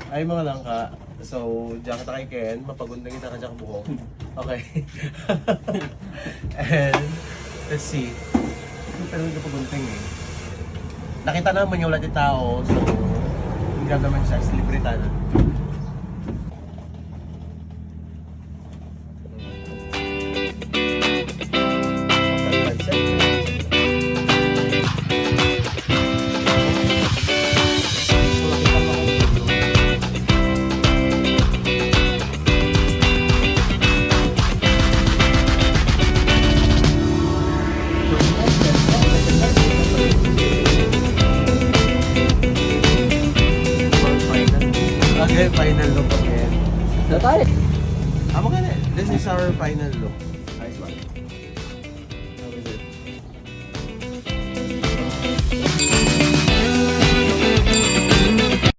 Ay mga langka. So, diyan kita kay Ken, mapagundang kita ka dyan buhok. Okay. And, let's see. Pero hindi pagunting eh. Nakita naman yung ulat yung tao, so, hindi naman siya, celebritan. Okay, final look again. Natay. Maganda. This is our final look.